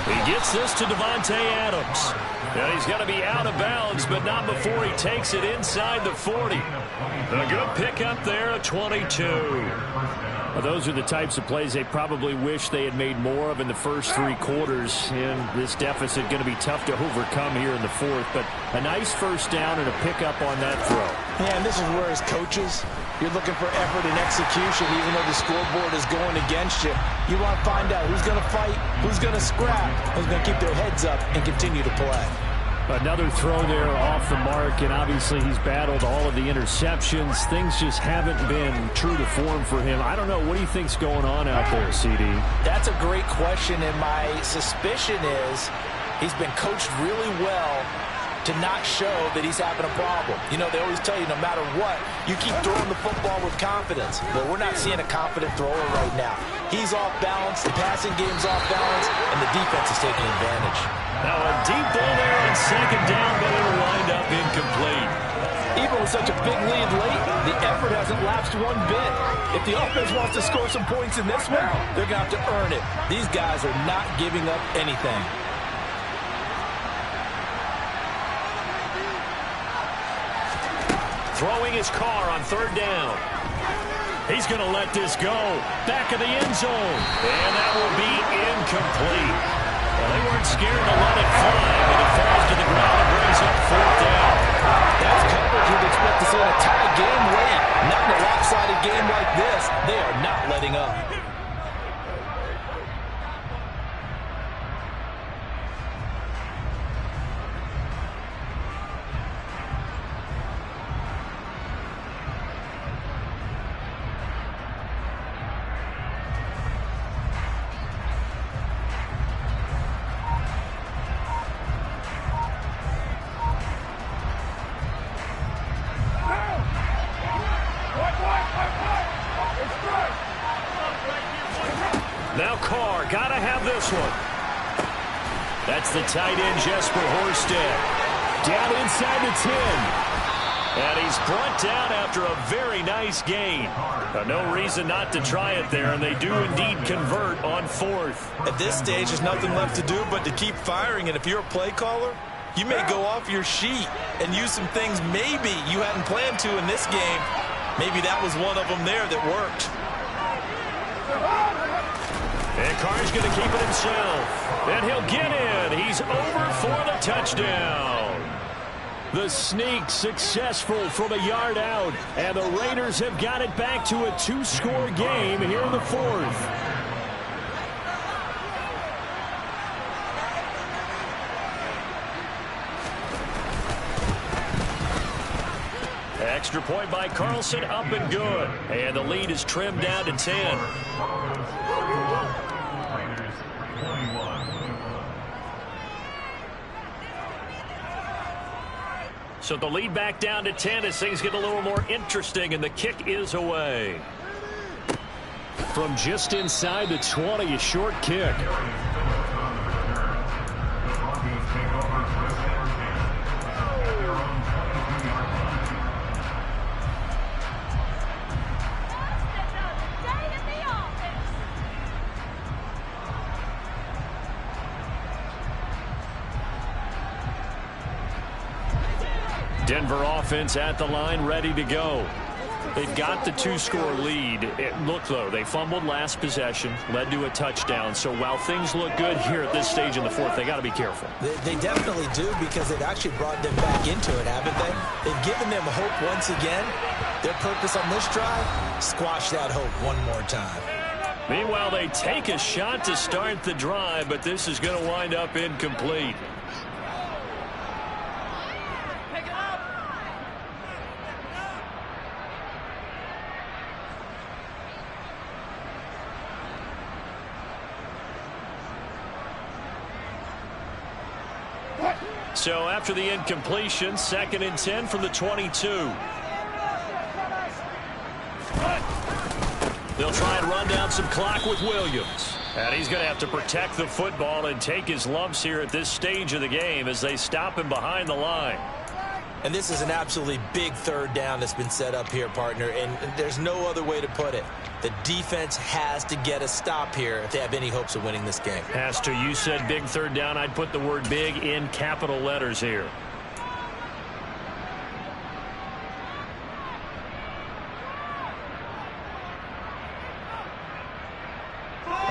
He gets this to Davante Adams. And he's going to be out of bounds, but not before he takes it inside the 40. A good pickup there at 22. Well, those are the types of plays they probably wish they had made more of in the first 3 quarters. And this deficit going to be tough to overcome here in the fourth. But a nice first down and a pickup on that throw. Yeah, and this is where as coaches, you're looking for effort and execution, even though the scoreboard is going against you. You want to find out who's going to fight, who's going to scrap, who's going to keep their heads up and continue to play. Another throw there off the mark, and obviously he's battled all of the interceptions. Things just haven't been true to form for him. I don't know. What do you think's going on out there, CD? That's a great question, and my suspicion is he's been coached really well to not show that he's having a problem. You know, they always tell you no matter what, you keep throwing the football with confidence. Well, we're not seeing a confident thrower right now. He's off balance, the passing game's off balance, and the defense is taking advantage. Now a deep ball there on second down, but it'll wind up incomplete. Even with such a big lead late, the effort hasn't lapsed one bit. If the offense wants to score some points in this one, they're going to have to earn it. These guys are not giving up anything. Throwing his car on third down. He's going to let this go. Back of the end zone. And that will be incomplete. Well, they weren't scared to let it fly, but it falls to the ground and brings up fourth down. That's coverage you'd expect to see in a tie game late. Not in a lopsided game like this. They are not letting up. Now Carr, gotta have this one. That's the tight end, Jesper Horsted. Down inside the 10. And he's brought down after a very nice gain. No reason not to try it there, and they do indeed convert on fourth. At this stage, there's nothing left to do but to keep firing, and if you're a play caller, you may go off your sheet and use some things maybe you hadn't planned to in this game. Maybe that was one of them there that worked. And Carr's going to keep it himself. And he'll get in. He's over for the touchdown. The sneak successful from a yard out. And the Raiders have got it back to a two-score game here in the fourth. Extra point by Carlson, up and good. And the lead is trimmed down to 10. So the lead back down to 10 as things get a little more interesting, and the kick is away. From just inside the 20, a short kick. Denver offense at the line, ready to go. They've got the two-score lead. Look, though, they fumbled last possession, led to a touchdown. So while things look good here at this stage in the fourth, they got to be careful. They definitely do, because they've actually brought them back into it, haven't they? They've given them hope once again. Their purpose on this drive, squash that hope one more time. Meanwhile, they take a shot to start the drive, but this is going to wind up incomplete. So after the incompletion, 2nd and 10 from the 22. They'll try and run down some clock with Williams. And he's going to have to protect the football and take his lumps here at this stage of the game as they stop him behind the line. And this is an absolutely big third down that's been set up here, partner, and there's no other way to put it. The defense has to get a stop here if they have any hopes of winning this game. Has to. You said big third down. I'd put the word big in capital letters here.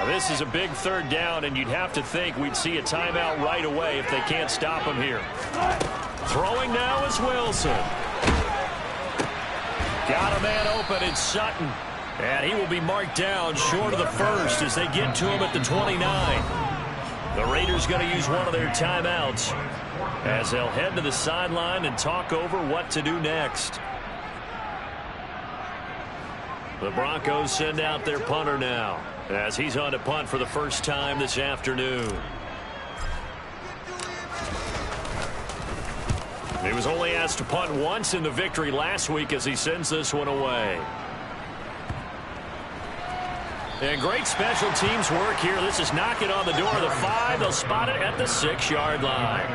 Now, this is a big third down, and you'd have to think we'd see a timeout right away if they can't stop him here. Throwing now is Wilson. Got a man open in Sutton. And he will be marked down short of the first as they get to him at the 29. The Raiders going to use one of their timeouts as they'll head to the sideline and talk over what to do next. The Broncos send out their punter now as he's on to punt for the first time this afternoon. He was only asked to punt once in the victory last week as he sends this one away. And great special teams work here. This is knocking on the door of the 5. They'll spot it at the 6-yard line.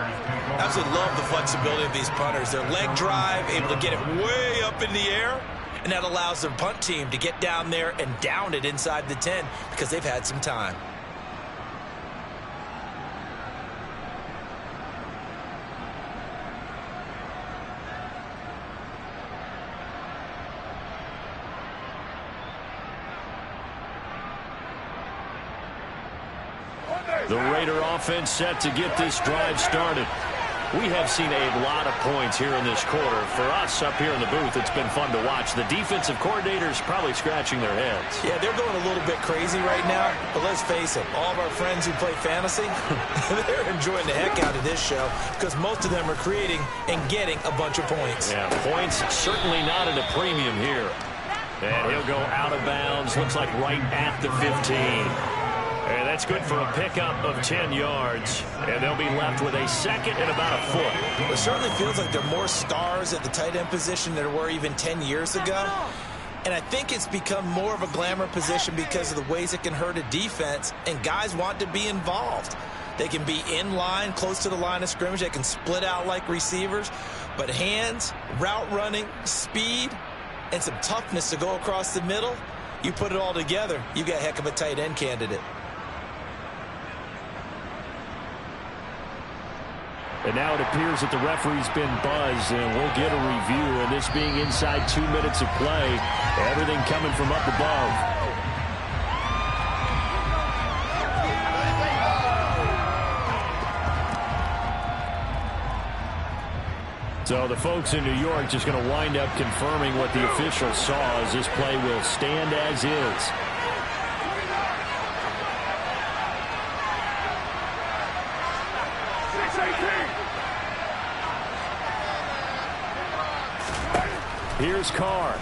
Absolutely love the flexibility of these punters. Their leg drive, able to get it way up in the air, and that allows their punt team to get down there and down it inside the 10 because they've had some time. The Raider offense set to get this drive started. We have seen a lot of points here in this quarter. For us up here in the booth, it's been fun to watch. The defensive coordinators probably scratching their heads. Yeah, they're going a little bit crazy right now. But let's face it, all of our friends who play fantasy, they're enjoying the heck out of this show because most of them are creating and getting a bunch of points. Yeah, points certainly not at a premium here. And he'll go out of bounds. Looks like right at the 15. And that's good for a pickup of 10 yards. And they'll be left with a second and about a foot. It certainly feels like there are more stars at the tight end position than there were even 10 years ago. And I think it's become more of a glamour position because of the ways it can hurt a defense. And guys want to be involved. They can be in line, close to the line of scrimmage. They can split out like receivers. But hands, route running, speed, and some toughness to go across the middle, you put it all together, you got a heck of a tight end candidate. And now it appears that the referee's been buzzed, and we'll get a review. And this being inside 2 minutes of play, everything coming from up above. So the folks in New York just going to wind up confirming what the official saw as this play will stand as is. Here's Carr.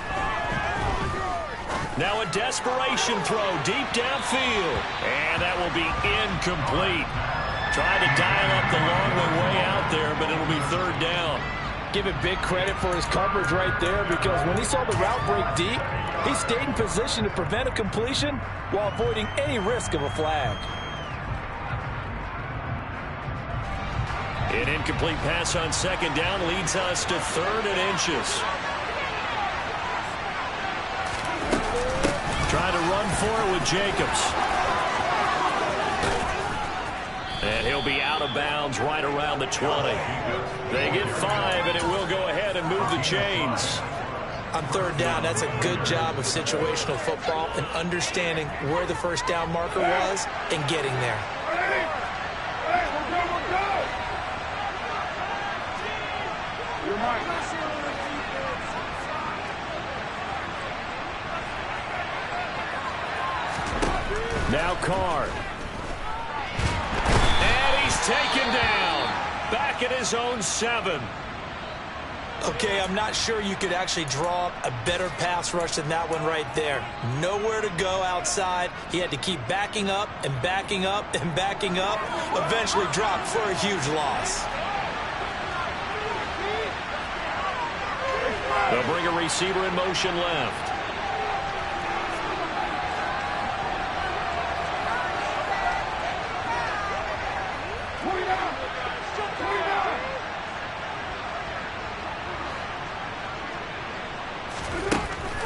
Now a desperation throw deep downfield. And that will be incomplete. Trying to dial up the long way out there, but it'll be third down. Give it big credit for his coverage right there because when he saw the route break deep, he stayed in position to prevent a completion while avoiding any risk of a flag. An incomplete pass on second down leads us to 3rd and inches. Trying to run for it with Jacobs. And he'll be out of bounds right around the 20. They get 5, and it will go ahead and move the chains. On 3rd down, that's a good job of situational football and understanding where the first down marker was and getting there. Now Carr. And he's taken down. Back at his own 7. Okay, I'm not sure you could actually draw up a better pass rush than that one right there. Nowhere to go outside. He had to keep backing up and backing up and backing up. Eventually dropped for a huge loss. They'll bring a receiver in motion left.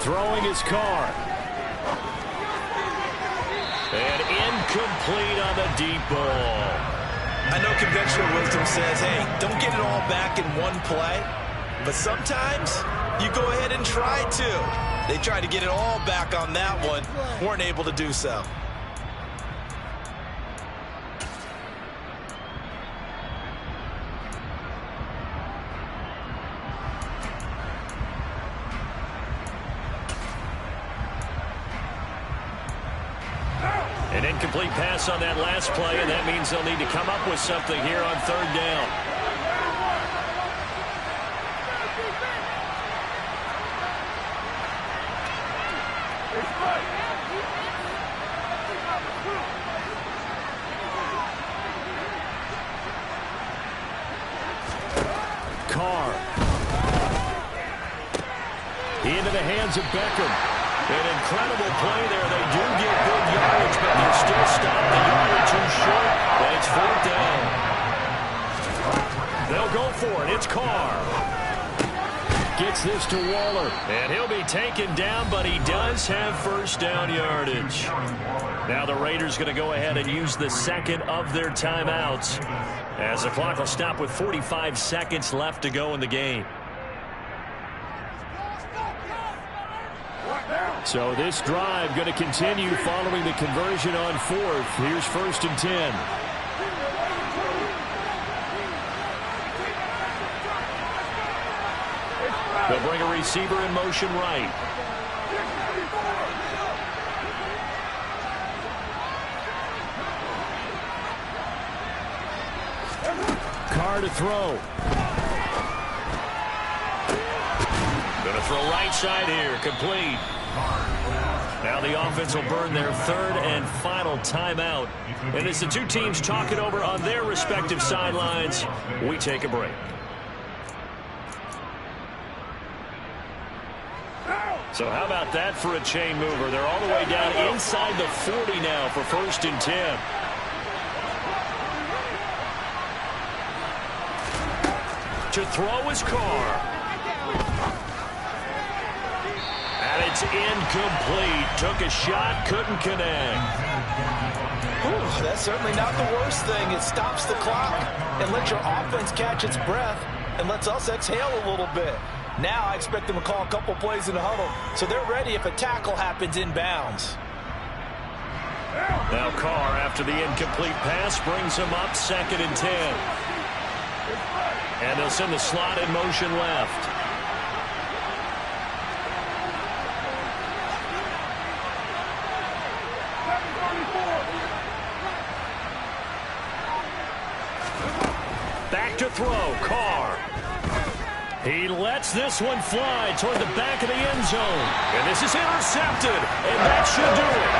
Throwing his Carr. And incomplete on the deep ball. I know conventional wisdom says, hey, don't get it all back in one play. But sometimes you go ahead and try to. They tried to get it all back on that one. Weren't able to do so. incomplete pass on that last play, and that means they'll need to come up with something here on third down. Carr. Into the hands of Beckham. An incredible play there. They do get good yardage, but they're still stopped. The yardage too short, and it's fourth down. They'll go for it. It's Carr. Gets this to Waller. And he'll be taken down, but he does have first down yardage. Now the Raiders going to go ahead and use the second of their timeouts, as the clock will stop with 45 seconds left to go in the game. So this drive going to continue following the conversion on fourth. Here's 1st and 10. They'll bring a receiver in motion right. Carr to throw. Going to throw right side here. Complete. Now the offense will burn their third and final timeout. And as the two teams talk it over on their respective sidelines, we take a break. So how about that for a chain mover? They're all the way down inside the 40 now for 1st and 10. To throw is Carr. And it's incomplete. Took a shot, couldn't connect. Ooh, that's certainly not the worst thing. It stops the clock and lets your offense catch its breath and lets us exhale a little bit. Now I expect them to call a couple plays in the huddle, so they're ready if a tackle happens inbounds. Now Carr, after the incomplete pass, brings him up 2nd and 10. And they'll send the slot in motion left. Back to throw, Carr. He lets this one fly toward the back of the end zone. And this is intercepted, and that should do it.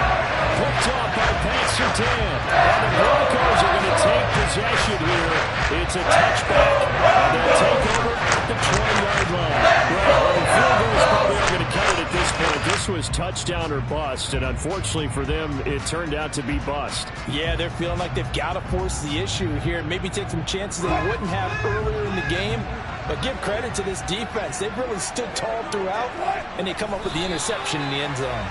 Picked off by Pat Surtain. And the Broncos are going to take possession here. It's a touchback. And they'll take over at the 20-yard line. Well, the field goal is probably not going to cut it at this point. This was touchdown or bust, and unfortunately for them, it turned out to be bust. Yeah, they're feeling like they've got to force the issue here. Maybe take some chances they wouldn't have earlier in the game. But give credit to this defense. They've really stood tall throughout, and they come up with the interception in the end zone.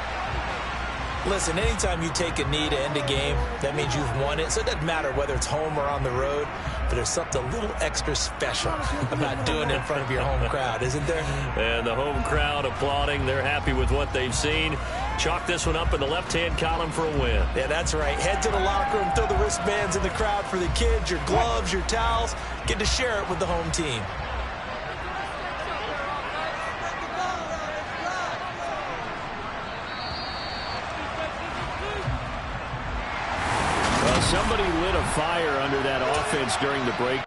Listen, anytime you take a knee to end a game, that means you've won it. So it doesn't matter whether it's home or on the road, but there's something a little extra special about doing it in front of your home crowd, isn't there? And the home crowd applauding. They're happy with what they've seen. Chalk this one up in the left-hand column for a win. Yeah, that's right. Head to the locker room, throw the wristbands in the crowd for the kids, your gloves, your towels. Get to share it with the home team. Somebody lit a fire under that offense during the break